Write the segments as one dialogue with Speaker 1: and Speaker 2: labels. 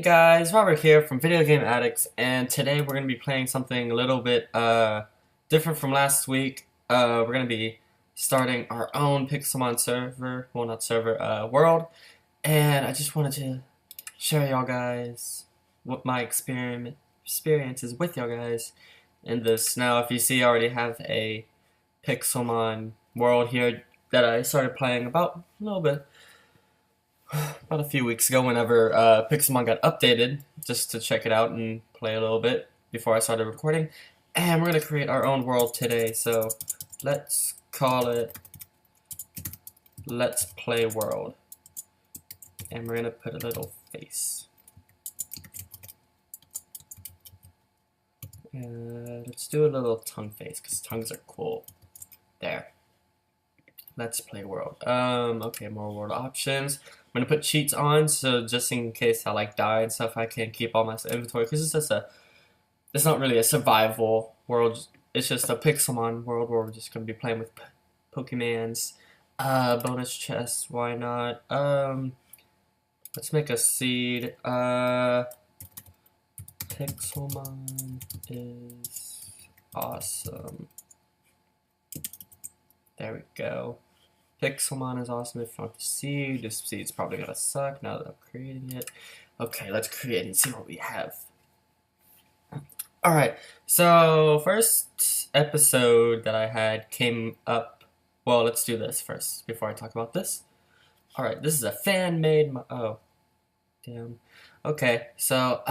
Speaker 1: Guys, Robert here from Video Game Addicts, and today we're going to be playing something a little bit different from last week. We're going to be starting our own Pixelmon server, well not server, world, and I just wanted to share y'all guys what my experiences with y'all guys in this. Now, if you see, I already have a Pixelmon world here that I started playing about a few weeks ago whenever Pixelmon got updated, just to check it out and play a little bit before I started recording. And we're going to create our own world today, so let's call it Let's Play World. And we're going to put a little face. Let's do a little tongue face, because tongues are cool. There. Let's Play World. Okay, more world options. I'm gonna put cheats on, so just in case I die and stuff, I can keep all my inventory, because it's not really a survival world. It's just a Pixelmon world where we're just gonna be playing with Pokemons. Bonus chests, why not? Let's make a seed. Pixelmon is awesome. There we go. Pixelmon is awesome if you want to see. This seed's probably gonna suck now that I'm creating it. Okay, let's create and see what we have. Alright, so first episode that I had came up. Well, let's do this first before I talk about this. Alright, this is a fan-made. Oh, damn. Okay, so,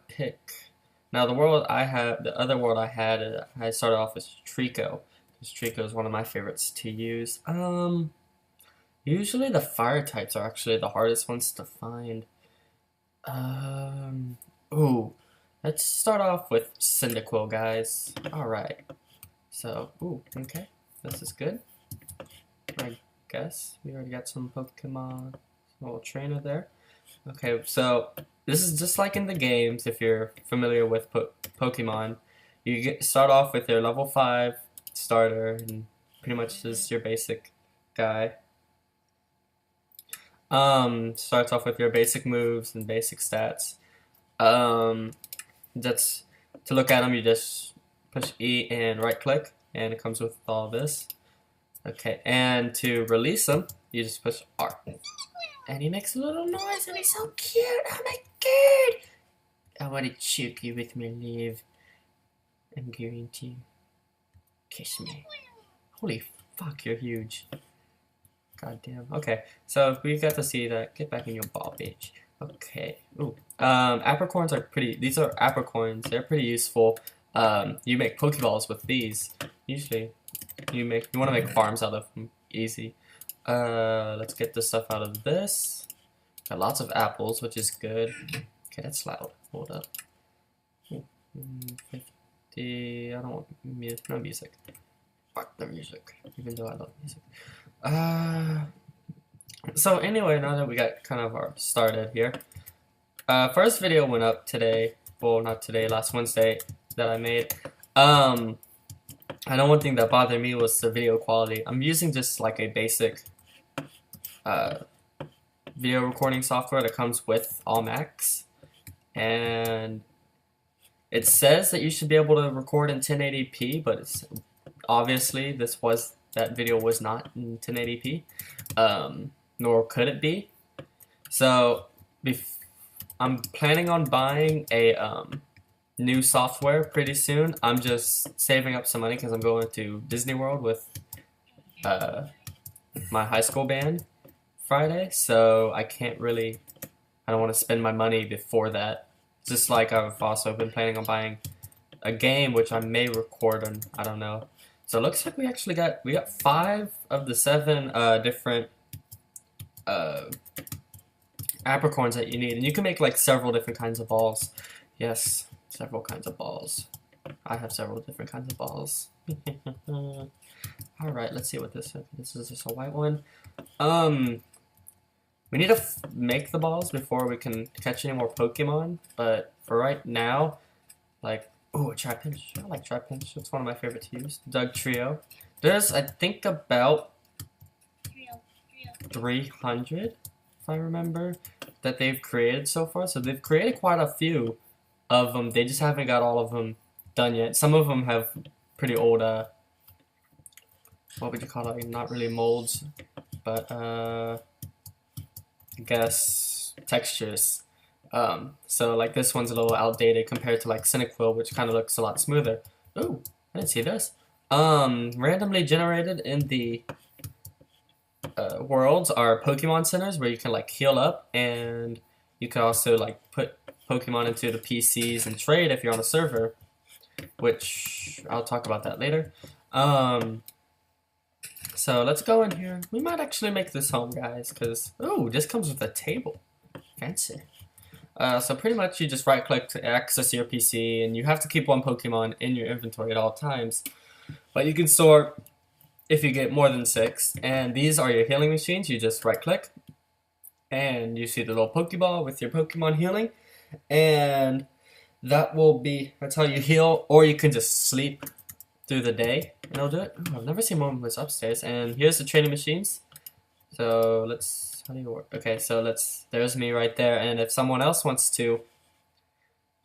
Speaker 1: pick. Now, the other world I had, I started off with Trico. Trico is one of my favorites to use. Usually the fire types are actually the hardest ones to find. Ooh, let's start off with Cyndaquil, guys. Alright. So, okay. This is good. I guess we already got some Pokemon, little trainer there. Okay, so this is just like in the games, if you're familiar with Pokemon. You start off with your level 5 starter, and pretty much just your basic guy. Starts off with your basic moves and basic stats. That's to look at them, you just push E and right click, and it comes with all this. Okay, and to release him, you just push R, and he makes a little noise, and he's so cute. Oh my god! I want to choke you with my love. I'm going to kiss me. Holy fuck, you're huge. God damn. Okay, so we got to see that. Get back in your ball, bitch. Okay. Ooh. Apricorns are pretty. These are apricorns. They're pretty useful. You make Pokeballs with these. Usually, you want to make farms out of them. Easy. Let's get this stuff out of this. Got lots of apples, which is good. Okay, that's loud. Hold up. Ooh. 50. I don't want no music. Fuck the music, even though I love music. So anyway, now that we got kind of our started here, first video went up today. Well, not today, last Wednesday that I made. I know one thing that bothered me was the video quality. I'm using just like a basic video recording software that comes with all Macs, and it says that you should be able to record in 1080p, but it's obviously that video was not in 1080p, nor could it be. So I'm planning on buying a new software pretty soon. I'm just saving up some money because I'm going to Disney World with my high school band Friday, so I don't want to spend my money before that. Just like I've also been planning on buying a game, which I may record on, I don't know. So it looks like we got 5 of the 7 different apricorns that you need, and you can make like several different kinds of balls. Yes, several kinds of balls. I have several different kinds of balls. All right, let's see what this is. This is just a white one. We need to make the balls before we can catch any more Pokemon, but for right now, like, ooh, a Trapinch. I like Trapinch. It's one of my favorite to use. Doug Trio. There's, I think, about 300, if I remember. that they've created so far. So they've created quite a few of them. They just haven't got all of them done yet. Some of them have pretty old, what would you call it? Not really molds, but I guess textures. So like this one's a little outdated compared to like Cinequil, which kind of looks a lot smoother. Ooh, I didn't see this. Randomly generated in the worlds are Pokemon centers where you can like heal up, and you can also like put Pokemon into the PCs and trade if you're on a server, which I'll talk about that later. So let's go in here. We might actually make this home, guys, because ooh, this comes with a table. Fancy. So pretty much you just right click to access your PC, and you have to keep one Pokemon in your inventory at all times. But you can sort if you get more than 6, and these are your healing machines. You just right click, and you see the little Pokeball with your Pokemon healing, and that's how you heal, or you can just sleep through the day, and it'll do it. Ooh, I've never seen one that's upstairs. And here's the training machines. So how do you work? Okay, so there's me right there, and if someone else wants to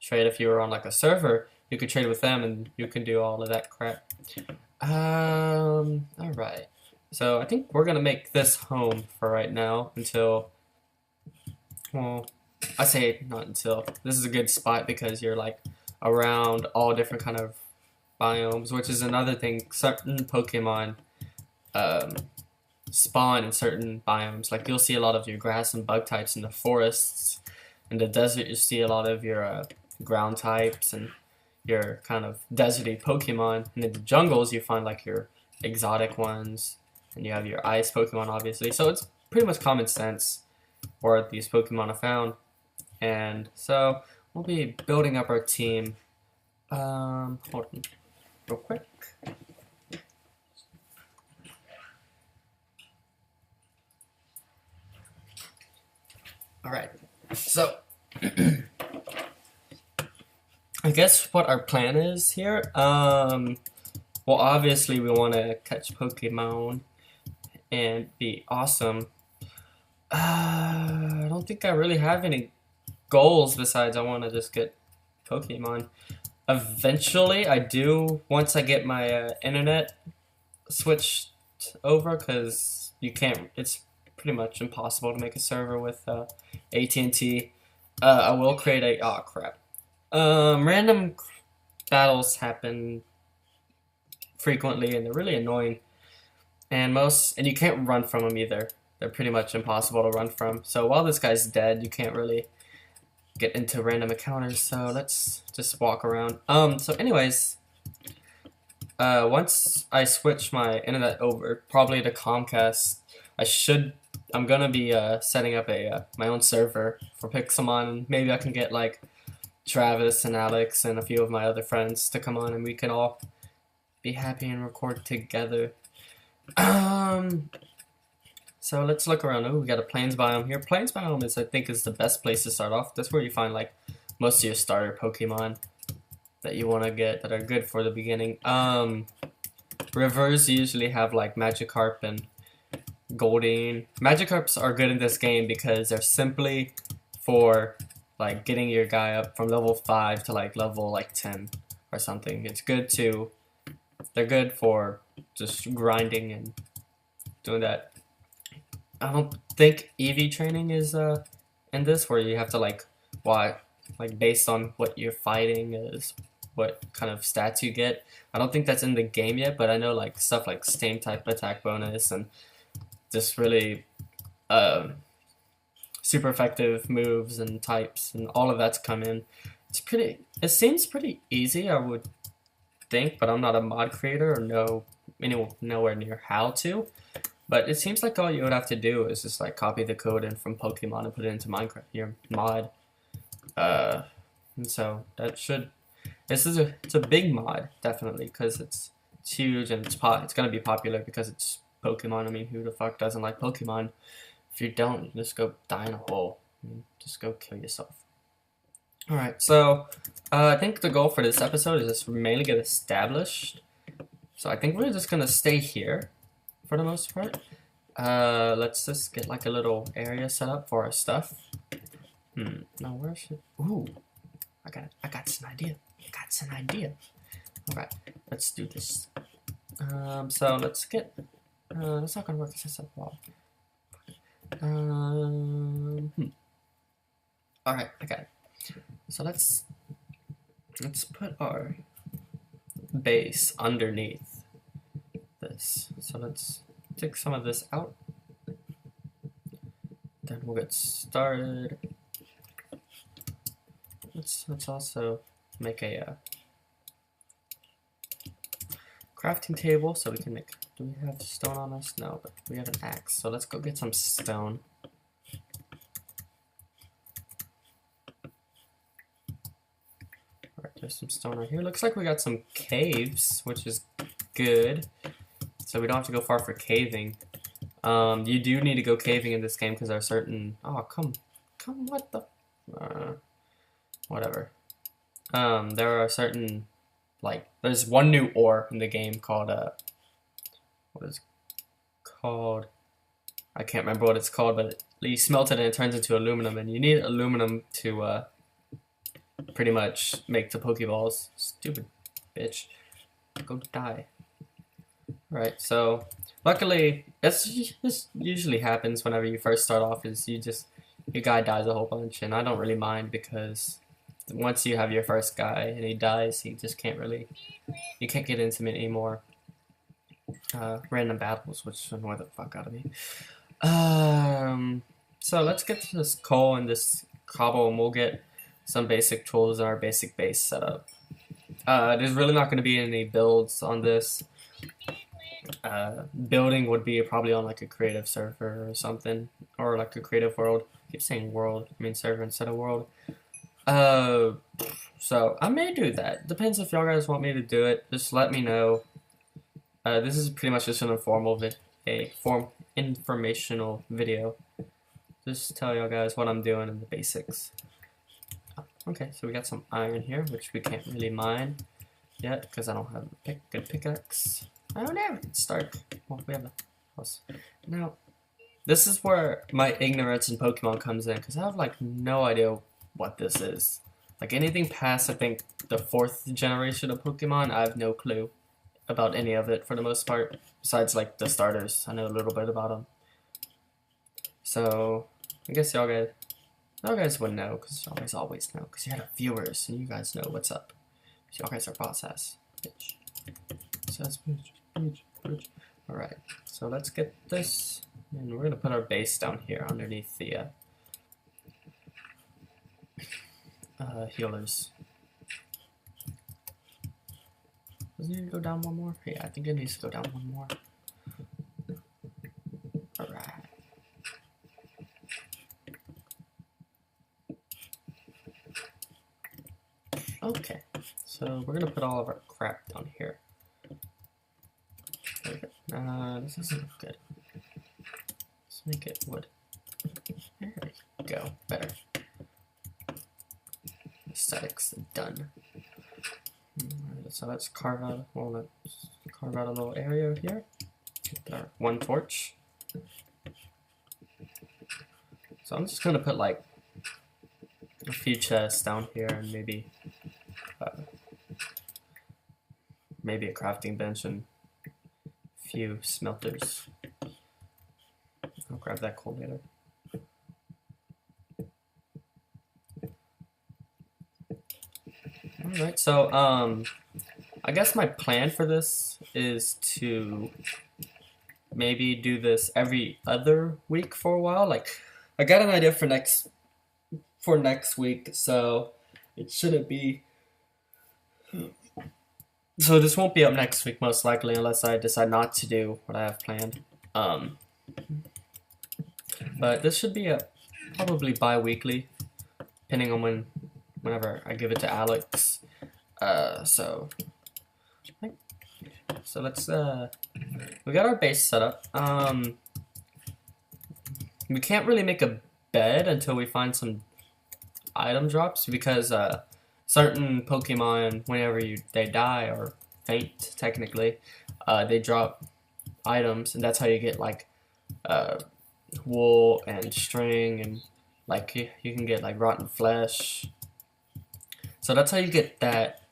Speaker 1: trade, if you were on like a server, you could trade with them, and you can do all of that crap. Alright. So I think we're gonna make this home for right now until, well, I say not until. This is a good spot because you're like around all different kind of biomes, which is another thing. Certain Pokemon spawn in certain biomes. Like you'll see a lot of your grass and bug types in the forests. In the desert, you see a lot of your ground types and your kind of deserty Pokemon. And in the jungles, you find like your exotic ones, and you have your ice Pokemon, obviously. So it's pretty much common sense where these Pokemon are found. And so we'll be building up our team. Hold on, real quick. All right, so I guess what our plan is here. Well, obviously we want to catch Pokemon and be awesome. I don't think I really have any goals besides I want to just get Pokemon. Eventually, I do once I get my internet switched over, because you can't. It's pretty much impossible to make a server with AT&T. I will create a crap. Random battles happen frequently, and they're really annoying. And you can't run from them either. They're pretty much impossible to run from. So while this guy's dead, you can't really get into random encounters. So let's just walk around. So anyways, once I switch my internet over, probably to Comcast, I'm gonna be setting up my own server for Pixelmon. Maybe I can get like Travis and Alex and a few of my other friends to come on, and we can all be happy and record together. So let's look around. Oh, we got a plains biome here. Plains biome I think is the best place to start off. That's where you find like most of your starter Pokemon that you want to get that are good for the beginning. Rivers usually have like Magikarp and Goldeen. Magikarps are good in this game because they're simply for like getting your guy up from level 5 to like level like 10 or something. They're good for just grinding and doing that. I don't think EV training is in this, where you have to like based on what you're fighting is what kind of stats you get. I don't think that's in the game yet, but I know like stuff like Stain type attack bonus and just really super effective moves and types and all of that's come in. It seems pretty easy, I would think, but I'm not a mod creator or nowhere near how to. But it seems like all you would have to do is just like copy the code in from Pokemon and put it into Minecraft, your mod. And so it's a big mod, definitely, because it's huge and it's gonna be popular because it's Pokemon. I mean, who the fuck doesn't like Pokemon? If you don't, you just go die in a hole. Just go kill yourself. Alright, so I think the goal for this episode is just mainly get established. So I think we're just gonna stay here for the most part. Let's just get like a little area set up for our stuff. Now where should... Ooh, I got an idea. All right, let's do this. So let's get... that's not gonna work because it's a wall. All right, I got it. So let's put our base underneath this. So let's take some of this out. Then we'll get started. Let's also make a crafting table so we can make. Do we have stone on us? No, but we have an axe. So let's go get some stone. Alright, there's some stone right here. Looks like we got some caves, which is good. So we don't have to go far for caving. You do need to go caving in this game because there are certain... Oh, come, what the... whatever. There are certain... Like, there's one new ore in the game called, what is it called? I can't remember what it's called, but you smelt it and it turns into aluminum, and you need aluminum to, pretty much make the Pokeballs. Stupid bitch. Go die. Right, so, luckily, this usually happens whenever you first start off, is your guy dies a whole bunch, and I don't really mind because once you have your first guy and he dies, you can't get into many more random battles, which annoy the fuck out of me. So let's get to this coal and this cobble, and we'll get some basic tools and our basic base set up. There's really not going to be any builds on this. Building would be probably on like a creative server or something, or like a creative world. I keep saying world, I mean server instead of world. So I may do that. Depends if y'all guys want me to do it. Just let me know. This is pretty much just an informational video. Just tell y'all guys what I'm doing and the basics. Okay, so we got some iron here, which we can't really mine yet because I don't have a good pickaxe. Oh, now we can start. Well, we have a house. Now, this is where my ignorance in Pokemon comes in because I have like no idea what this is. Like anything past, I think, the 4th generation of Pokemon, I have no clue about any of it for the most part. Besides like the starters, I know a little bit about them. So I guess y'all guys would know because y'all guys always know because you're the viewers and you guys know what's up. Y'all guys are boss ass bitch. Bitch. All right, so let's get this, and we're gonna put our base down here underneath the healers. Does it need to go down one more? Yeah, I think it needs to go down one more. Alright. Okay, so we're gonna put all of our crap down here. There we go. This doesn't look good. Let's make it wood. There we go. Better. Aesthetics done. So let's carve out. Well, let's carve out a little area here. Get our one torch. So I'm just gonna put like a few chests down here and maybe a crafting bench and a few smelters. I'll grab that coal later. Alright, so I guess my plan for this is to maybe do this every other week for a while. Like, I got an idea for next week, so it shouldn't be. So this won't be up next week most likely unless I decide not to do what I have planned. But this should be probably bi-weekly, depending on whenever I give it to Alex. So let's we got our base set up. We can't really make a bed until we find some item drops because certain Pokemon, whenever they die or faint, technically, they drop items, and that's how you get like wool and string and Like you can get like rotten flesh. So that's how you get that.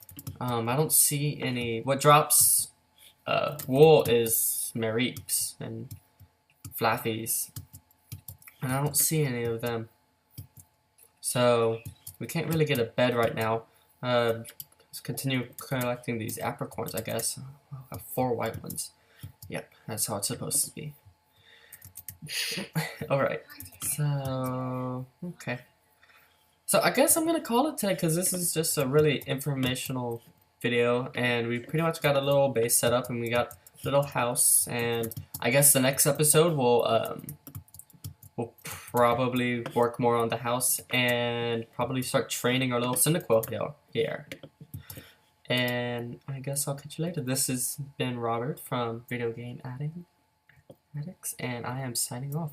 Speaker 1: I don't see any. What drops wool is Mariques and Flaffies, and I don't see any of them. So we can't really get a bed right now. Let's continue collecting these apricorns, I guess. I'll have 4 white ones. Yep, that's how it's supposed to be. Alright, so, okay. So I guess I'm gonna call it today because this is just a really informational video, and we pretty much got a little base set up, and we got a little house, and I guess the next episode we'll probably work more on the house and probably start training our little Cyndaquil here. And I guess I'll catch you later. This has been Robert from Video Game Addicts, and I am signing off.